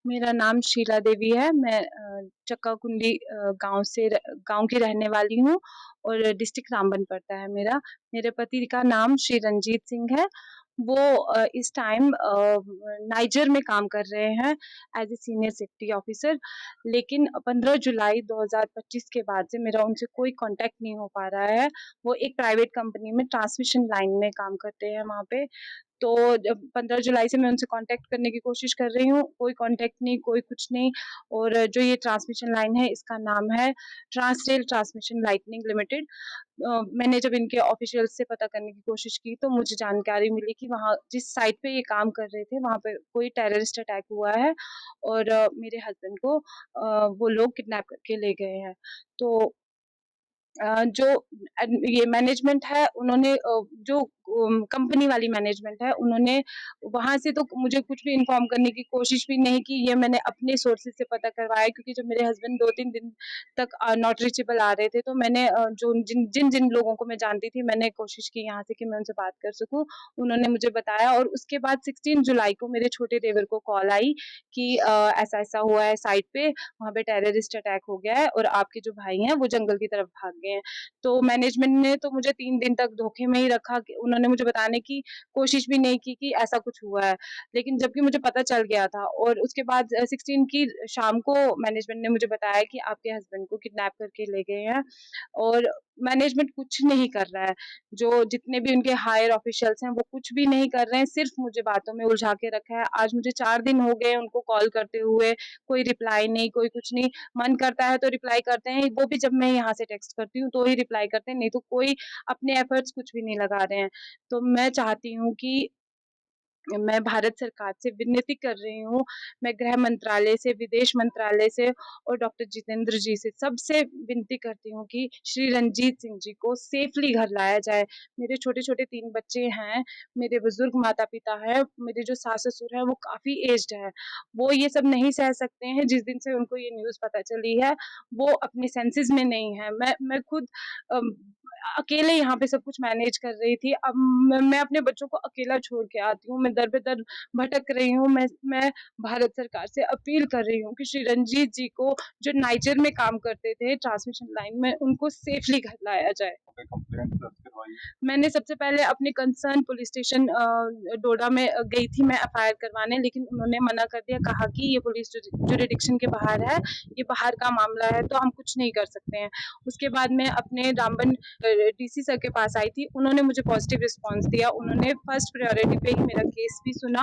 मेरा नाम शीला देवी है। मैं चक्काकुंडी गाँव की रहने वाली हूँ और डिस्ट्रिक्ट रामबन पड़ता है मेरा। मेरे पति का नाम श्री रंजीत सिंह है। वो इस टाइम नाइजर में काम कर रहे हैं as a senior safety officer. लेकिन 15 जुलाई 2025 के बाद से मेरा उनसे कोई कॉन्टैक्ट नहीं हो पा रहा है। वो एक प्राइवेट कंपनी में ट्रांसमिशन लाइन में काम करते हैं वहाँ पे। तो जब 15 जुलाई से मैं उनसे कॉन्टैक्ट करने की कोशिश कर रही हूँ, कोई कॉन्टैक्ट नहीं, कोई कुछ नहीं। और जो ये ट्रांसमिशन लाइन है इसका नाम है ट्रांसरेल ट्रांसमिशन लाइटनिंग लिमिटेड। मैंने जब इनके ऑफिशियल्स से पता करने की कोशिश की तो मुझे जानकारी मिली कि वहाँ जिस साइट पे ये काम कर रहे थे वहाँ पे कोई टेररिस्ट अटैक हुआ है और मेरे हस्बैंड को वो लोग किडनैप करके ले गए हैं। तो जो ये मैनेजमेंट है उन्होंने जो कंपनी वाली मैनेजमेंट है उन्होंने वहाँ से तो मुझे कुछ भी इन्फॉर्म करने की कोशिश भी नहीं की। ये मैंने अपने सोर्सेज़ से पता करवाया क्योंकि जब मेरे हस्बैंड 2-3 दिन तक नॉट रीचेबल आ रहे थे तो मैंने जो जिन लोगों को मैं जानती थी मैंने कोशिश की यहाँ से कि मैं उनसे बात कर सकूँ। उन्होंने मुझे बताया और उसके बाद 16 जुलाई को मेरे छोटे देवर को कॉल आई कि ऐसा-ऐसा हुआ है साइट पे, वहाँ पे टेररिस्ट अटैक हो गया है और आपके जो भाई हैं वो जंगल की तरफ भाग गए हैं। तो मैनेजमेंट ने तो मुझे 3 दिन तक धोखे में ही रखा कि उन्होंने मुझे बताने की कोशिश भी नहीं की कि ऐसा कुछ हुआ है। लेकिन जबकि मुझे पता चल गया था और उसके बाद 16 की शाम को मैनेजमेंट ने मुझे बताया कि आपके हस्बैंड को किडनैप करके ले गए हैं और मैनेजमेंट कुछ नहीं कर रहा है। जो जितने भी उनके हायर ऑफिशियल्स हैं वो कुछ भी नहीं कर रहे हैं, सिर्फ़ मुझे बातों में उलझा के रखा है। आज मुझे 4 दिन हो गए उनको कॉल करते हुए, कोई रिप्लाई नहीं, कोई कुछ नहीं। मन करता है तो रिप्लाई करते हैं, वो भी जब मैं यहाँ से टेक्स्ट करती हूँ तो ही रिप्लाई करते हैं, नहीं तो कोई अपने एफर्ट्स कुछ भी नहीं लगा रहे हैं। तो मैं चाहती हूँ कि मैं भारत सरकार से विनती कर रही हूँ, मैं गृह मंत्रालय से, विदेश मंत्रालय से और डॉक्टर जितेंद्र जी से सबसे विनती करती हूँ कि श्री रंजीत सिंह जी को सेफ़ली घर लाया जाए। मेरे छोटे-छोटे 3 बच्चे हैं, मेरे बुज़ुर्ग माता-पिता हैं, मेरे जो सास-ससुर हैं वो काफ़ी एज्ड हैं। वो ये सब नहीं सह सकते हैं, जिस दिन से उनको ये न्यूज़ पता चली है, वो अपने सेंसेस में नहीं हैं। मैं खुद अम, अकेले यहाँ पे सब कुछ मैनेज कर रही थी। अब मैं अपने बच्चों को अकेला छोड़ के आती हूँ, मैं दर-बदर भटक रही हूँ। मैं भारत सरकार से अपील कर रही हूँ कि श्री रंजीत जी को जो नाइजर में काम करते थे ट्रांसमिशन लाइन में, उनको सेफ़ली घर लाया जाए। पे कंप्लेंट दर्ज करवाई है। मैंने सबसे पहले अपने कंसर्न पुलिस स्टेशन डोडा में गई थी मैं एफआईआर करवाने, लेकिन उन्होंने मना कर दिया, कहा कि ये पुलिस जुरिडिक्शन के बाहर है, ये बाहर का मामला है तो हम कुछ नहीं कर सकते हैं। उसके बाद मैं अपने रामबन डीसी सर के पास आई थी, उन्होंने मुझे पॉजिटिव रिस्पॉन्स दिया। उन्होंने फर्स्ट प्रायोरिटी पे ही मेरा केस भी सुना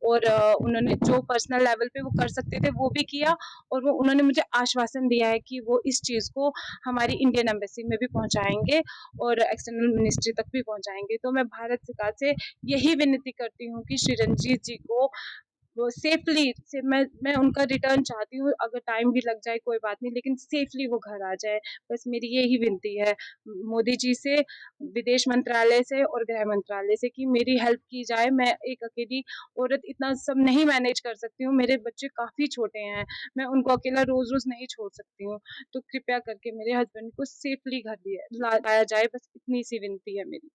और उन्होंने जो पर्सनल लेवल पे वो कर सकते थे वो भी किया और वो उन्होंने मुझे आश्वासन दिया है कि वो इस चीज़ को हमारी इंडियन एम्बेसी में भी पहुँचाएँगे और एक्सटर्नल मिनिस्ट्री तक भी पहुँचाएँगे। तो मैं भारत सरकार से यही विनती करती हूँ कि श्री रंजीत जी को वो सेफ़ली से मैं उनका रिटर्न चाहती हूँ, अगर टाइम भी लग जाए कोई बात नहीं, लेकिन सेफ़ली वो घर आ जाए, बस मेरी यही विनती है मोदी जी से, विदेश मंत्रालय से और गृह मंत्रालय से कि मेरी हेल्प की जाए। मैं एक अकेली औरत इतना सब नहीं मैनेज कर सकती हूँ, मेरे बच्चे काफ़ी छोटे हैं, मैं उनको अकेला रोज़-रोज़ नहीं छोड़ सकती हूँ। तो कृपया करके मेरे हस्बैंड को सेफ़ली घर दिया लाया जाए, बस इतनी सी विनती है मेरी।